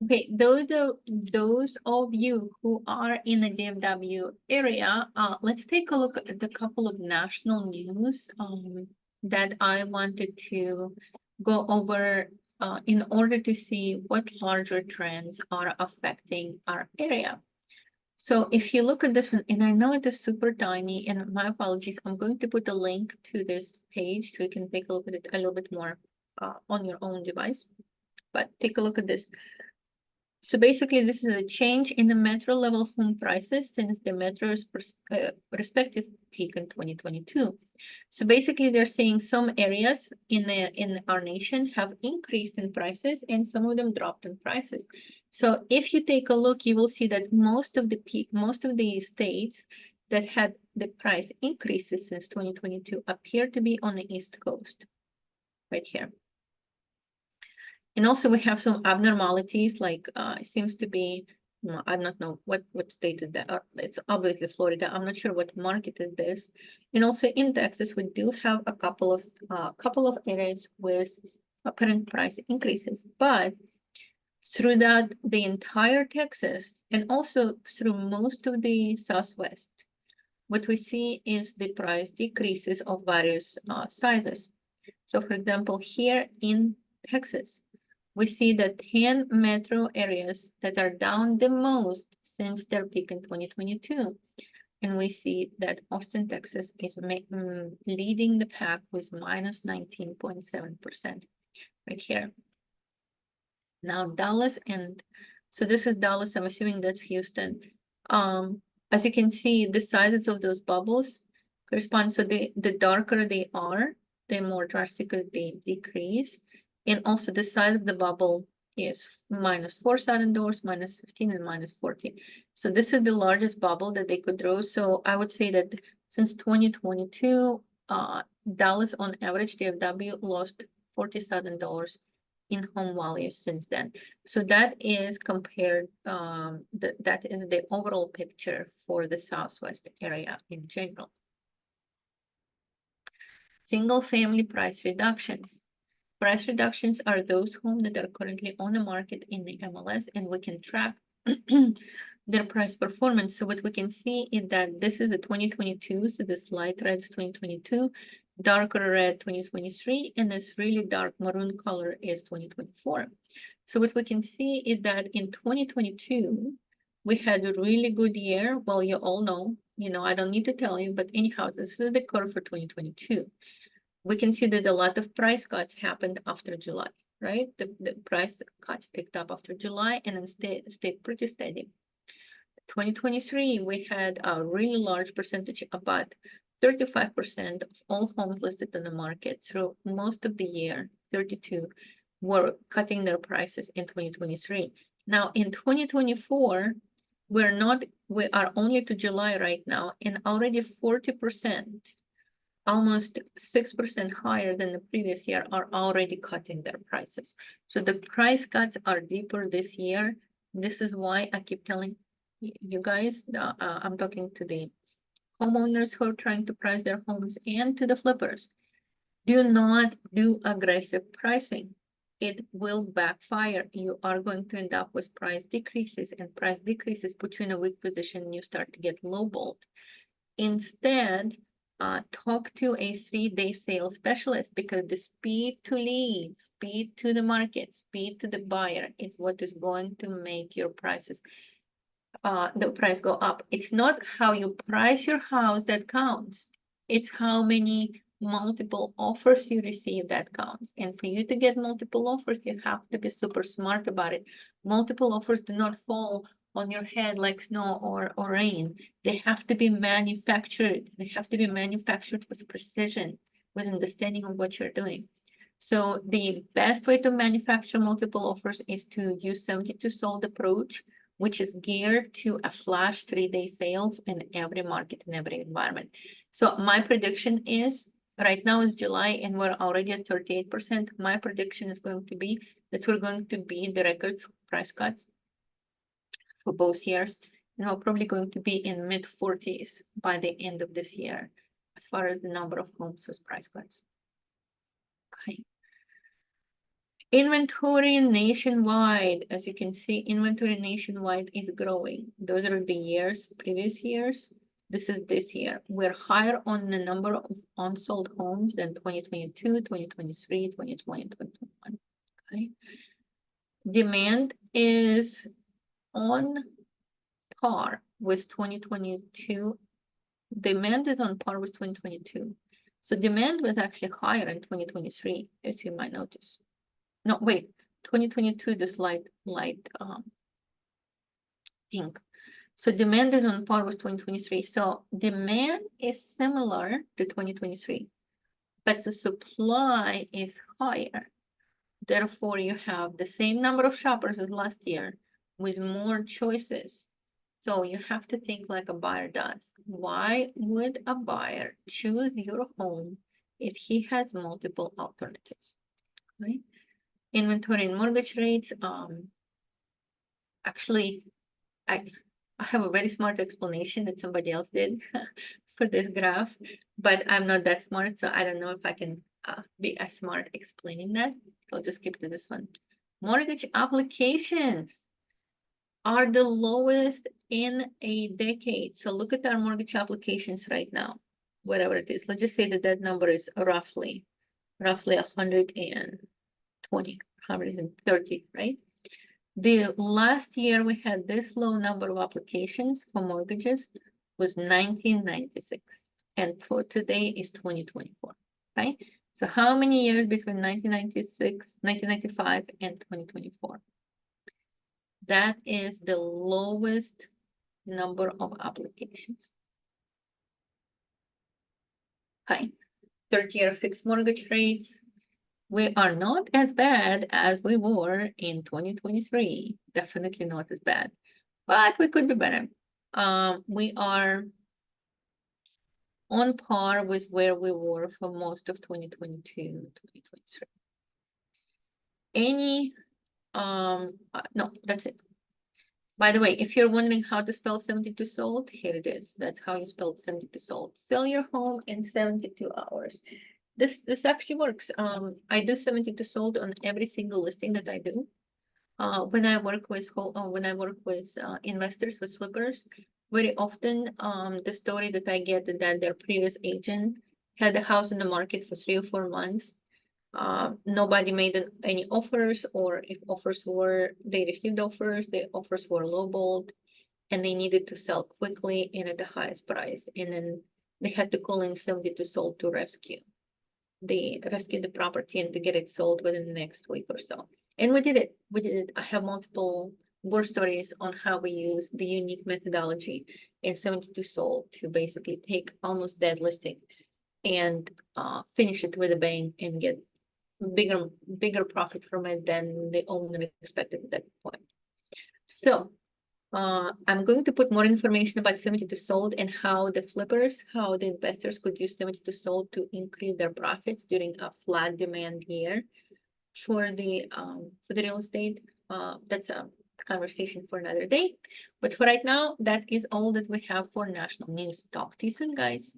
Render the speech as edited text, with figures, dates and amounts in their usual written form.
Okay, those of you who are in the DFW area, let's take a look at the couple of national news that I wanted to go over in order to see what larger trends are affecting our area. So if you look at this one, and I know it is super tiny, and my apologies, I'm going to put a link to this page so you can take a look at it a little bit more on your own device. But take a look at this. So basically, this is a change in the metro level home prices since the metro's respective peak in 2022. So basically, they're saying some areas in our nation have increased in prices and some of them dropped in prices. So if you take a look, you will see that most of the states that had the price increases since 2022 appear to be on the East Coast, right here. And also we have some abnormalities, like it seems to be, I don't know what state is that. It's obviously Florida. I'm not sure what market is this. And also in Texas, we do have a couple of areas with apparent price increases, but throughout the entire Texas and also through most of the Southwest, what we see is the price decreases of various sizes. So for example, here in Texas, we see the 10 metro areas that are down the most since their peak in 2022. And we see that Austin, Texas is leading the pack with minus 19.7% right here. Now Dallas, and so this is Dallas, I'm assuming that's Houston. As you can see, the sizes of those bubbles correspond, so the darker they are, the more drastically they decrease. And also the size of the bubble is minus $4,000, minus 15, and minus 40. So this is the largest bubble that they could draw. So I would say that since 2022, Dallas on average, DFW lost $40,000 in home values since then. So that is compared, that is the overall picture for the Southwest area in general. Single family price reductions. Price reductions are those homes that are currently on the market in the MLS, and we can track their price performance. So what we can see is that this is a 2022, so this light red is 2022, darker red 2023, and this really dark maroon color is 2024. So what we can see is that in 2022, we had a really good year. Well, you all know, I don't need to tell you, but anyhow, this is the curve for 2022. We can see that a lot of price cuts happened after July, right? The price cuts picked up after July and then stayed pretty steady. 2023, we had a really large percentage, about 35% of all homes listed on the market through most of the year, 32, were cutting their prices in 2023. Now in 2024, we are only to July right now, and already 40%, almost 6% higher than the previous year, are already cutting their prices. So the price cuts are deeper this year. This is why I keep telling you guys, I'm talking to the homeowners who are trying to price their homes and to the flippers. Do not do aggressive pricing. It will backfire. You are going to end up with price decreases, and price decreases put you in a weak position and you start to get lowballed. Instead, talk to a 3-day sales specialist, because the speed to lead, speed to the market, speed to the buyer is what is going to make your prices, the price go up. It's not how you price your house that counts. It's how many multiple offers you receive that counts. And for you to get multiple offers, you have to be super smart about it. Multiple offers do not fall on your head like snow or rain. They have to be manufactured. They have to be manufactured with precision, with understanding of what you're doing. So the best way to manufacture multiple offers is to use 72 sold approach, which is geared to a flash 3-day sale in every market, in every environment. So my prediction is, right now is July and we're already at 38%. My prediction is going to be that we're going to be the record price cuts for both years. And we're probably going to be in mid-40s by the end of this year, as far as the number of homes with price cuts. Okay. Inventory nationwide, as you can see, inventory nationwide is growing. Those are the years, previous years. This is this year. We're higher on the number of unsold homes than 2022, 2023, 2020, 2021. Okay. Demand is on par with 2022. Demand is on par with 2022. So demand was actually higher in 2023, as you might notice. No, wait, 2022, this light pink. So demand is on par with 2023. So demand is similar to 2023, but the supply is higher. Therefore, you have the same number of shoppers as last year with more choices. So you have to think like a buyer does. Why would a buyer choose your home if he has multiple alternatives? Right? Inventory and mortgage rates. Actually, I have a very smart explanation that somebody else did for this graph, but I'm not that smart, so I don't know if I can be as smart explaining that. I'll just skip to this one. Mortgage applications are the lowest in a decade. So look at our mortgage applications right now, whatever it is. Let's just say that that number is roughly 120, 130, right? The last year we had this low number of applications for mortgages was 1996, and for today is 2024, okay? So how many years between 1996, 1995, and 2024? That is the lowest number of applications. Okay, 30-year fixed mortgage rates. We are not as bad as we were in 2023. Definitely not as bad, but we could be better. We are on par with where we were for most of 2022, 2023. No, that's it. By the way, if you're wondering how to spell 72 sold, here it is. That's how you spell 72 sold. Sell your home in 72 hours. This actually works. I do 72 sold on every single listing that I do. When I work with investors, with flippers, very often the story that I get is that their previous agent had the house in the market for 3 or 4 months. Nobody made any offers, or if offers were, they received offers, the offers were lowballed, and they needed to sell quickly and at the highest price. And then they had to call in 72 sold to rescue the property and to get it sold within the next week or so. And we did it. I have multiple war stories on how we use the unique methodology in 72 sold to basically take almost dead listing and finish it with a bang and get bigger profit from it than the owner expected at that point. So I'm going to put more information about 72 sold and how the investors could use 72 sold to increase their profits during a flat demand year for the real estate. That's a conversation for another day. But for right now, that is all that we have for national news. Talk to you soon, guys.